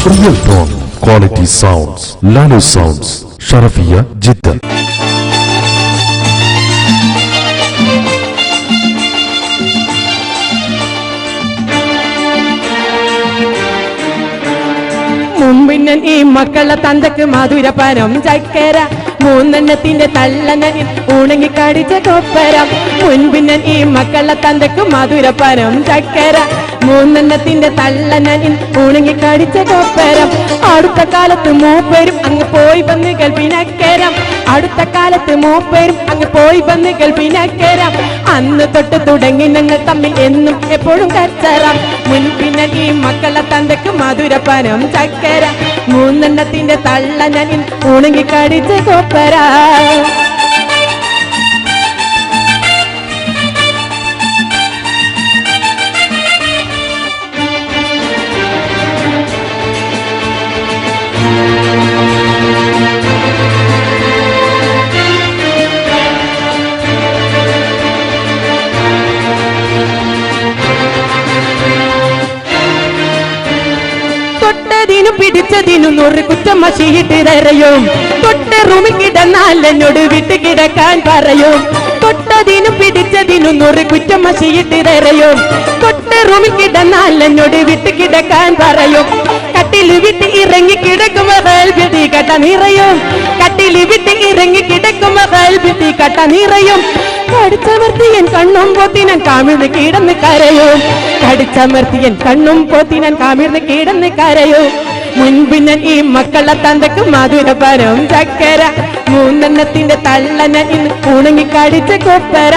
Real Tone Quality Sounds, Lalo Sounds, Sharafiya, Jeddah. മുമ്പിന്നൻ ഈ മക്കളെ തന്തക്ക് മധുരപരം ചക്കര മൂന്നെണ്ണത്തിന്റെ തള്ളനനിൽ ഉണങ്ങിക്കടിച്ച കൊപ്പരം. മുൻപിന്നൻ ഈ മക്കളെ തന്തക്ക് മധുരപരം ചക്കര മൂന്നെണ്ണത്തിന്റെ തള്ളനനിൽ ഉണങ്ങിക്കടിച്ച കൊപ്പരം. അടുത്ത കാലത്ത് മൂപ്പരും അങ്ങ് പോയി വന്ന് ഗൾഫിനക്കരം. അടുത്ത കാലത്ത് മൂപ്പരും അങ്ങ് പോയി വന്ന് ഗൾഫിനക്കരം. അന്ന് തൊട്ട് തുടങ്ങി ഞങ്ങൾ തമ്മിൽ എന്നും എപ്പോഴും കച്ചറ. മുൻപിന്നൻ ഈ മക്കളെ തന്തക്ക് മധുരപരം ചക്കര മൂന്നെണ്ണത്തിന്റെ തള്ളനനിൽ ഉണങ്ങിക്കടിച്ച കൊപ്പര. തൊട്ടതിനു പിടിച്ചതിനു 100 കുറ്റം മഷിയിട്ട് തരയും. തൊട്ട റൂമിൽ കിടന്നാൽ എന്നോട് വിട്ട് കിടക്കാൻ പറയും. തൊട്ടതിനു പിടിച്ചതിനു 100 കുറ്റം മഷിയിട്ട് തരയും. തൊട്ട റൂമിൽ കിടന്നാൽ എന്നോട് വിട്ട് കിടക്കാൻ പറയും. കട്ടിൽ വിട്ട് ഇറങ്ങി കിടക്കുമ്പോ കൽബിത്തി കട്ട നിറയും. കട്ടിൽ വിട്ട് ഇറങ്ങി കിടക്കുമ്പോ കൽബിത്തി കട്ട നിറയും. കടിച്ചമർത്തിയൻ കണ്ണും പോത്തിനൻ കാമിർന്ന് കിടന്ന് കരയും. കടിച്ചമർത്തിയൻ കണ്ണും പോത്തിനൻ കാമിർന്ന് കിടന്ന് കരയും. മുൻപിന്നൻ ഈ മക്കളെ തന്തക്ക് മധുരപരം ചക്കര മൂന്നെണ്ണത്തിന്റെ തള്ളനനിൽ ഉണങ്ങിക്കടിച്ച കൊപ്പര.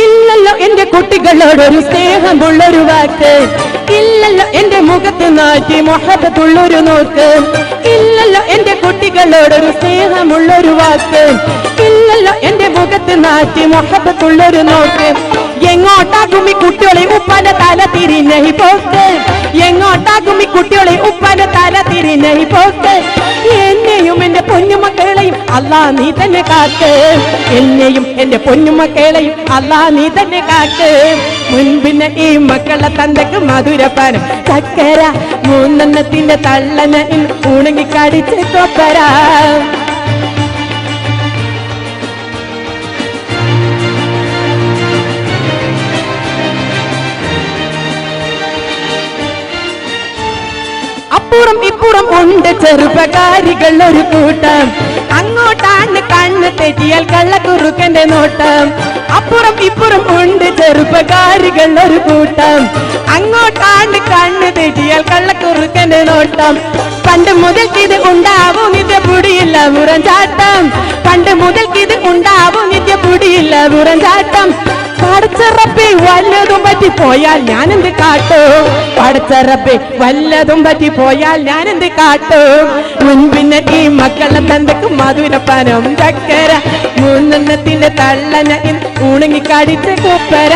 ഇല്ലല്ലോ എന്റെ കുട്ടികളോടൊരു സ്നേഹമുള്ളൊരു വാക്ക്. ഇല്ലല്ലോ എന്റെ മുഖത്ത് നാട്ടി മുഹബത്തുള്ളൊരു നോക്ക്. ഇല്ലല്ലോ എന്റെ കുട്ടികളോടൊരു സ്നേഹമുള്ളൊരു വാക്ക്. ഇല്ലല്ലോ എന്റെ മുഖത്ത് നാട്ടി മുഹബത്തുള്ളൊരു നോക്ക്. എങ്ങോട്ടാകും ഈ കുട്ടികളെ ഉപ്പാന്റെ തല തിരിഞ്ഞി പോക്ക്. എങ്ങോട്ടാകും ഈ കുട്ടികളെ ഉപ്പാന്റെ തല തിരിഞ്ഞി പോക്ക്. എന്നെയും എന്റെ പൊന്നുമക്കളെയും അല്ലാ നീ തന്നെ കാക്ക്. എന്നെയും എന്റെ പൊന്നുമക്കളെയും അല്ലാ നീ തന്നെ കാക്ക്. മുൻപിന് ഈ മക്കളെ തന്തക്ക് മധുരപരം ചക്കര മൂന്നെണ്ണത്തിന്റെ തള്ളനനിൽ ഉണങ്ങിക്കടിച്ച കൊപ്പര. അപ്പുറം ഇപ്പുറം ഉണ്ട് ചെറുപ്പക്കാരികൾ ഒരു കൂട്ടം. അങ്ങോട്ടാണ് കണ്ണ് തെറ്റിയാൽ കള്ളക്കുറുക്കന്റെ നോട്ടം. അപ്പുറം ഇപ്പുറം ഉണ്ട് ചെറുപ്പക്കാരികൾ ഒരു കൂട്ടം. അങ്ങോട്ടാണ് കണ്ണ് തെറ്റിയാൽ കള്ളക്കുറുക്കന്റെ നോട്ടം. പണ്ട് മുതൽക്കിത് ഉണ്ടാവും നിത്യപുടിയില്ല മുറഞ്ചാട്ടം. പണ്ട് മുതൽക്കിത് ഉണ്ടാവും നിത്യപുടിയില്ല മുറഞ്ചാട്ടം. പടച്ചറപ്പേ വല്ലതും പറ്റിപ്പോയാൽ ഞാനെന്ത് കാട്ടും. പടച്ചറപ്പേ വല്ലതും പറ്റിപ്പോയാൽ ഞാനെന്ത് കാട്ടും. മുൻപിന്നെ ഈ മക്കളെ തന്തക്ക് മധുരപരം ചക്കര മൂന്നെണ്ണത്തിന്റെ തള്ളനനിൽ ഉണങ്ങിക്കടിച്ച കൊപ്പര.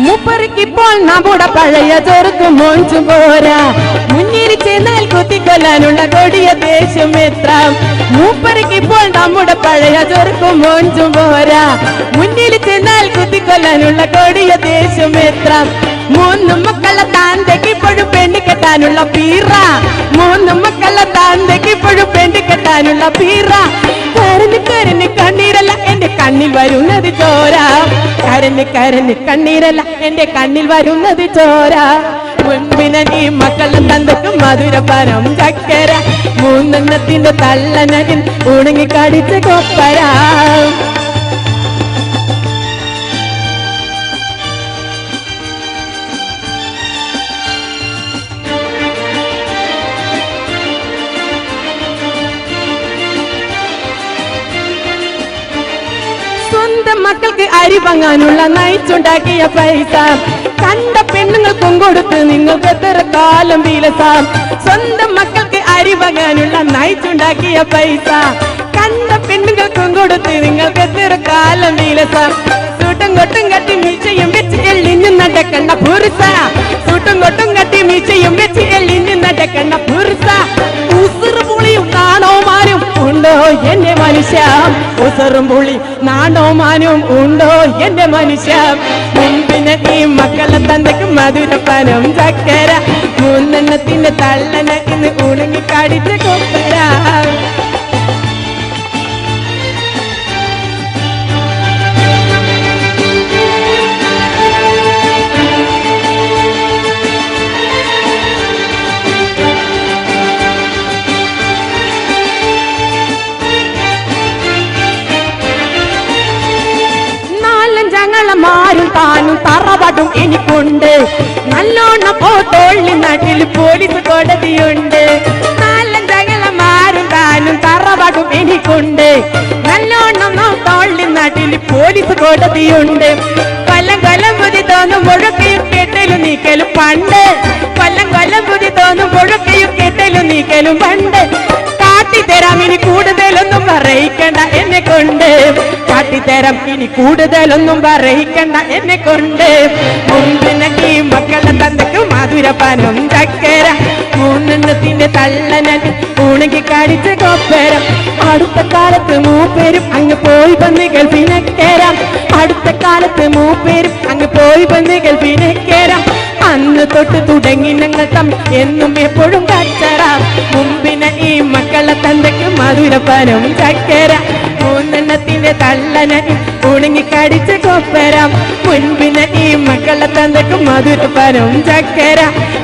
മൂപ്പർക്കിപ്പോൾ നമ്മുടെ പഴയ ചെറുക്കും മോഞ്ചും പോരാ. മുന്നിൽ ചെന്നാൽ കുത്തിക്കൊല്ലാനുള്ള കൊടിയ ദേഷ്യം എത്ര. മൂപ്പർക്കിപ്പോൾ നമ്മുടെ പഴയ ചെറുക്കും മോഞ്ചും പോരാ. മുന്നിൽ ചെന്നാൽ കുത്തിക്കൊല്ലാനുള്ള കൊടിയ ദേഷ്യം എത്ര. 3 മക്കളെ താന്തക്ക് ഇപ്പോഴും പെണ്ണ് കെട്ടാനുള്ള പീറ. 3 മക്കളെ താന്തക്ക് ഇപ്പോഴും പെണ്ണ് കെട്ടാനുള്ള പീറ. കരഞ്ഞ് കരഞ്ഞ് കണ്ണീരല്ല എന്റെ കണ്ണിൽ വരുന്നത് ചോര. കരഞ്ഞ് കരഞ്ഞ് കണ്ണീരല്ല എന്റെ കണ്ണിൽ വരുന്നത് ചോര. മുൻപിനെ ഈ മക്കളെ തന്തക്ക് മധുരപരം ചക്കര മൂന്നെണ്ണത്തിന്റെ തള്ളനനിൽ ഉണങ്ങിക്കടിച്ച കൊപ്പര. സ്വന്തം മക്കൾക്ക് അരി വാങ്ങാനുള്ള നയിച്ചുണ്ടാക്കിയ പൈസ കണ്ട പെണ്ണുങ്ങൾക്കും കൊടുത്ത് നിങ്ങൾക്ക് എത്ര കാലം വിലസാം. സ്വന്തം മക്കൾക്ക് അരി വാങ്ങാനുള്ള നയിച്ചുണ്ടാക്കിയ പൈസ കണ്ട പെണ്ണുങ്ങൾക്കും കൊടുത്ത് നിങ്ങൾക്ക് എത്ര കാലം വിലസാം. സൂട്ടും കൊട്ടും കട്ടി മീച്ചയും വെച്ച് എള്ളിഞ്ഞു നടക്കണ്ട പുരുഷ, സൂട്ടും കൊട്ടും കട്ടി മീച്ചയും വെച്ച് എള്ളിഞ്ഞു നടക്കണ്ട പുരുഷ. ഉസുറും പുളിയും നാണോമാനും ഉണ്ടോ എന്റെ മനുഷ്യ, ഉസറും പുളി നാണോമാനും ഉണ്ടോ എന്റെ മനുഷ്യ. മുമ്പിന് ഈ മക്കളെ തന്തയ്ക്ക് മധുരപ്പാനം ചക്കര, മൂന്നെണ്ണത്തിന്റെ തള്ളന ഇന്ന് ഉണങ്ങി കടിച്ച് കൊപ്പര. മാരും താനും തറവാടും എനിക്കുണ്ട്, നല്ലോണം പോട്ടോള്ളി നാട്ടിൽ പോലീസ് കോടതിയുണ്ട്. നാലഞ്ചകളമാരും താനും തറവാടും എനിക്കുണ്ട്, നല്ലോണം തോള്ളി നാട്ടിൽ പോലീസ് കോടതിയുണ്ട്. കൊല്ലം കൊല്ലം ബുദ്ധി തോന്നും മുഴുക്കയും കേട്ടലും നീക്കലും പണ്ട്, കൊല്ലം കൊല്ലം ബുദ്ധി തോന്നും മുഴുക്കയും കേട്ടലും നീക്കലും പണ്ട്. കാട്ടിത്തരാം ഇനി കൂടുതലൊന്നും പറയിക്കണ്ട എന്നെ കൊണ്ട്, കാട്ടിത്തരാം ഇനി കൂടുതലൊന്നും പറയിക്കണ്ട എന്നെ കൊണ്ട്. മുൻപിനീ മക്കളെ തന്തയ്ക്ക് മധുരപ്പാനം ചക്കര, മൂന്നെണ്ണത്തിന്റെ തള്ളന ഉണങ്ങി കടിച്ച് കൊപ്പര. അടുത്ത കാലത്ത് മൂപ്പേരും അങ്ങ് പോയി വന്ന് ഗൾഫിനേരാം, അടുത്ത കാലത്ത് മൂപ്പേരും അങ്ങ് പോയി വന്ന് ഗൾഫിനേരാം. അന്ന് തൊട്ട് തുടങ്ങി ഞങ്ങൾ തമ്മിൽ എന്നും എപ്പോഴും കച്ചറ. മുമ്പിന് ഈ മക്കളെ തന്തയ്ക്ക് മധുരപ്പാനം ചക്കര, മൂന്നെണ്ണത്തിന്റെ തള്ളന ഉണങ്ങി കടിച്ച് കൊപ്പര. മുൻപിന് ഈ മക്കളെ തന്തയ്ക്ക് മധുരപ്പാനം ചക്കര,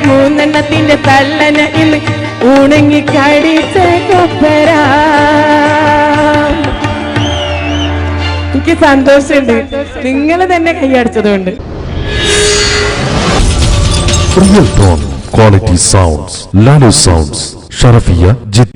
മൂന്നെണ്ണത്തിന്റെ തള്ളന ഇന്ന് ഉണങ്ങി കടിച്ച് കൊപ്പര. എനിക്ക് സന്തോഷമുണ്ട് നിങ്ങൾ തന്നെ കൈയടിച്ചതുകൊണ്ട്. Real tone, quality sounds, Lalo Sounds, Sharafiya, Jidda.